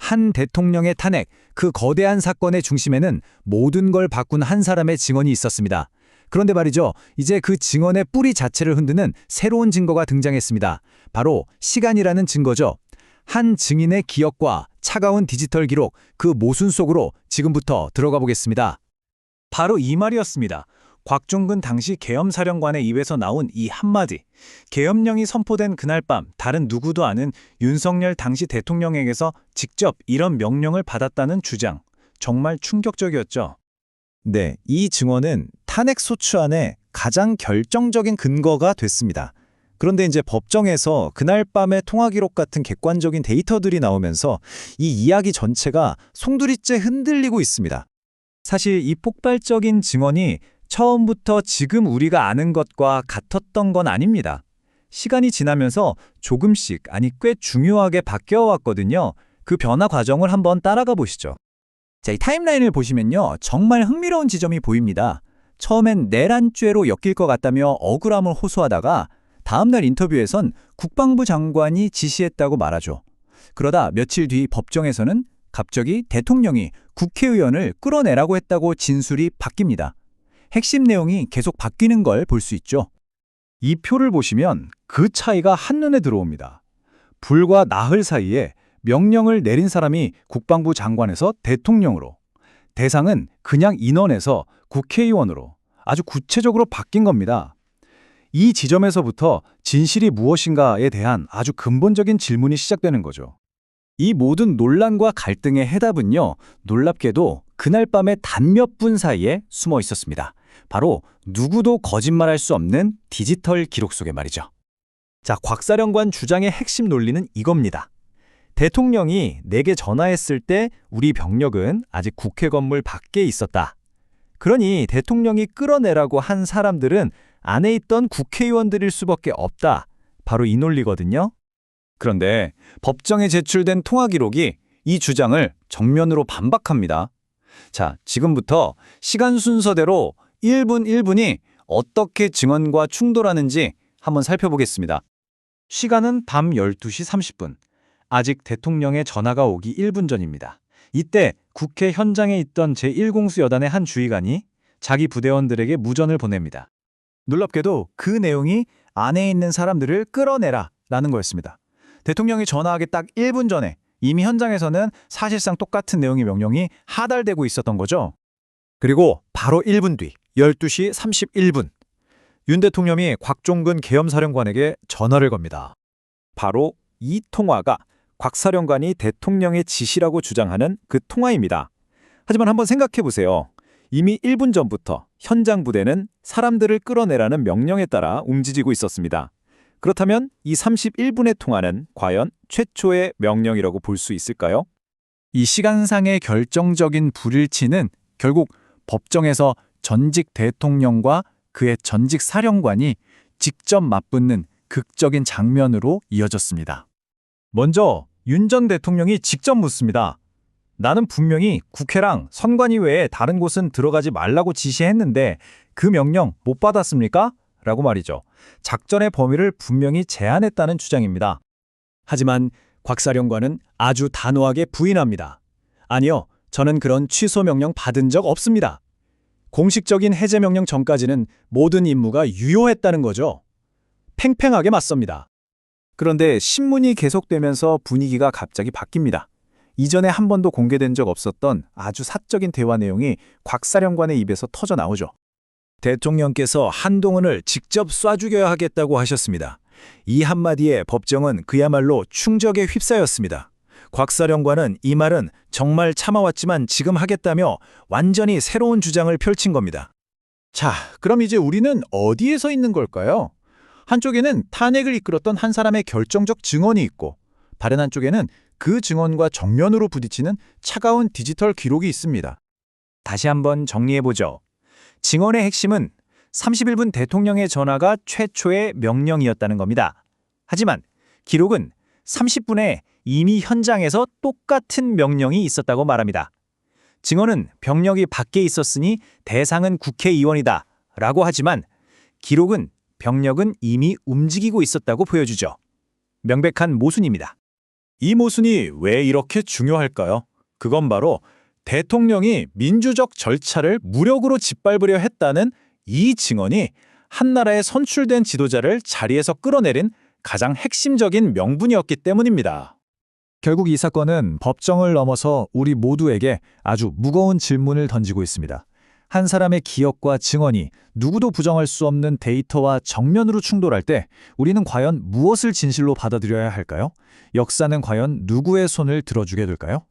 한 대통령의 탄핵, 그 거대한 사건의 중심에는 모든 걸 바꾼 한 사람의 증언이 있었습니다. 그런데 말이죠, 이제 그 증언의 뿌리 자체를 흔드는 새로운 증거가 등장했습니다. 바로 시간이라는 증거죠. 한 증인의 기억과 차가운 디지털 기록, 그 모순 속으로 지금부터 들어가 보겠습니다. 바로 이 말이었습니다. 곽종근 당시 계엄사령관의 입에서 나온 이 한마디. 계엄령이 선포된 그날 밤 다른 누구도 아는 윤석열 당시 대통령에게서 직접 이런 명령을 받았다는 주장. 정말 충격적이었죠. 네, 이 증언은 탄핵 소추안의 가장 결정적인 근거가 됐습니다. 그런데 이제 법정에서 그날 밤의 통화 기록 같은 객관적인 데이터들이 나오면서 이 이야기 전체가 송두리째 흔들리고 있습니다. 사실 이 폭발적인 증언이 처음부터 지금 우리가 아는 것과 같았던 건 아닙니다. 시간이 지나면서 조금씩, 아니 꽤 중요하게 바뀌어왔거든요. 그 변화 과정을 한번 따라가 보시죠. 자, 이 타임라인을 보시면요, 정말 흥미로운 지점이 보입니다. 처음엔 내란죄로 엮일 것 같다며 억울함을 호소하다가 다음날 인터뷰에선 국방부 장관이 지시했다고 말하죠. 그러다 며칠 뒤 법정에서는 갑자기 대통령이 국회의원을 끌어내라고 했다고 진술이 바뀝니다. 핵심 내용이 계속 바뀌는 걸 볼 수 있죠. 이 표를 보시면 그 차이가 한눈에 들어옵니다. 불과 나흘 사이에 명령을 내린 사람이 국방부 장관에서 대통령으로, 대상은 그냥 인원에서 국회의원으로 아주 구체적으로 바뀐 겁니다. 이 지점에서부터 진실이 무엇인가에 대한 아주 근본적인 질문이 시작되는 거죠. 이 모든 논란과 갈등의 해답은요, 놀랍게도 그날 밤에 단 몇 분 사이에 숨어 있었습니다. 바로 누구도 거짓말할 수 없는 디지털 기록 속에 말이죠. 자, 곽사령관 주장의 핵심 논리는 이겁니다. 대통령이 내게 전화했을 때 우리 병력은 아직 국회 건물 밖에 있었다. 그러니 대통령이 끌어내라고 한 사람들은 안에 있던 국회의원들일 수밖에 없다. 바로 이 논리거든요. 그런데 법정에 제출된 통화 기록이 이 주장을 정면으로 반박합니다. 자, 지금부터 시간 순서대로 1분 1분이 어떻게 증언과 충돌하는지 한번 살펴보겠습니다. 시간은 밤 12시 30분. 아직 대통령의 전화가 오기 1분 전입니다. 이때 국회 현장에 있던 제1공수 여단의 한 주의관이 자기 부대원들에게 무전을 보냅니다. 놀랍게도 그 내용이 안에 있는 사람들을 끌어내라 라는 거였습니다. 대통령이 전화하기 딱 1분 전에 이미 현장에서는 사실상 똑같은 내용의 명령이 하달되고 있었던 거죠. 그리고 바로 1분 뒤 12시 31분 윤 대통령이 곽종근 계엄사령관에게 전화를 겁니다. 바로 이 통화가 곽 사령관이 대통령의 지시라고 주장하는 그 통화입니다. 하지만 한번 생각해 보세요. 이미 1분 전부터 현장 부대는 사람들을 끌어내라는 명령에 따라 움직이고 있었습니다. 그렇다면 이 31분의 통화는 과연 최초의 명령이라고 볼 수 있을까요? 이 시간상의 결정적인 불일치는 결국 법정에서 전직 대통령과 그의 전직 사령관이 직접 맞붙는 극적인 장면으로 이어졌습니다. 먼저 윤 전 대통령이 직접 묻습니다. 나는 분명히 국회랑 선관위 외에 다른 곳은 들어가지 말라고 지시했는데 그 명령 못 받았습니까? 라고 말이죠. 작전의 범위를 분명히 제한했다는 주장입니다. 하지만 곽 사령관은 아주 단호하게 부인합니다. 아니요, 저는 그런 취소 명령 받은 적 없습니다. 공식적인 해제 명령 전까지는 모든 임무가 유효했다는 거죠. 팽팽하게 맞섭니다. 그런데 신문이 계속되면서 분위기가 갑자기 바뀝니다. 이전에 한 번도 공개된 적 없었던 아주 사적인 대화 내용이 곽 사령관의 입에서 터져 나오죠. 대통령께서 한동훈을 직접 쏴 죽여야 하겠다고 하셨습니다. 이 한마디에 법정은 그야말로 충격에 휩싸였습니다. 곽 사령관은 이 말은 정말 참아왔지만 지금 하겠다며 완전히 새로운 주장을 펼친 겁니다. 자, 그럼 이제 우리는 어디에 서 있는 걸까요? 한쪽에는 탄핵을 이끌었던 한 사람의 결정적 증언이 있고 다른 한쪽에는 그 증언과 정면으로 부딪히는 차가운 디지털 기록이 있습니다. 다시 한번 정리해보죠. 증언의 핵심은 31분 대통령의 전화가 최초의 명령이었다는 겁니다. 하지만 기록은 30분에 이미 현장에서 똑같은 명령이 있었다고 말합니다. 증언은 병력이 밖에 있었으니 대상은 국회의원이다 라고 하지만 기록은 병력은 이미 움직이고 있었다고 보여주죠. 명백한 모순입니다. 이 모순이 왜 이렇게 중요할까요? 그건 바로 대통령이 민주적 절차를 무력으로 짓밟으려 했다는 이 증언이 한 나라의 선출된 지도자를 자리에서 끌어내린 가장 핵심적인 명분이었기 때문입니다. 결국 이 사건은 법정을 넘어서 우리 모두에게 아주 무거운 질문을 던지고 있습니다. 한 사람의 기억과 증언이 누구도 부정할 수 없는 데이터와 정면으로 충돌할 때 우리는 과연 무엇을 진실로 받아들여야 할까요? 역사는 과연 누구의 손을 들어주게 될까요?